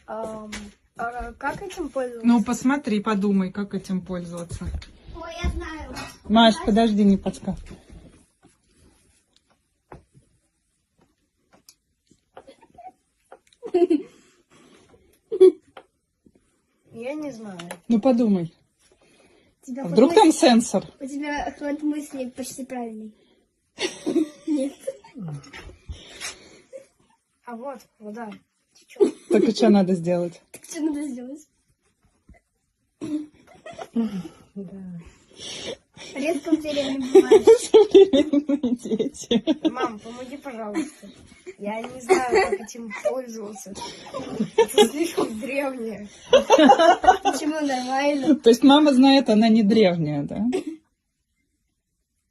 Как этим пользоваться? Ну, посмотри, подумай, как этим пользоваться. Ой, я знаю. Маш, подожди, не подсказывай. Я не знаю. Ну, подумай. Тебя А вдруг там сенсор? У тебя ход мысли почти правильный. Нет. А вот, вода. Так и что надо сделать? Так что надо сделать? Да. Редко в деревне бывает. Современные дети. Мам, помоги, пожалуйста. Я не знаю, как этим пользоваться. Это слишком древнее. Почему нормально? То есть мама знает, она не древняя, да?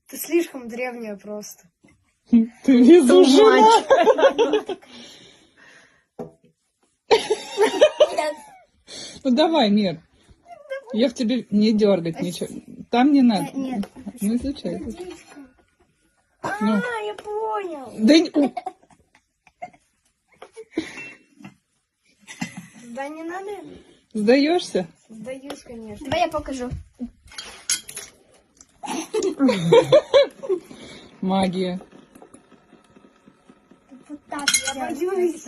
Это слишком древнее просто. Ты везучая. Нет. Ну давай, Мир. Я в тебе не дергать ничего. Там не надо. Нет. Ну изучай. А, Ну. я понял. Да не надо. Сдаешься? Сдаюсь, конечно. Давай я покажу. Магия. Вот так. Я боюсь.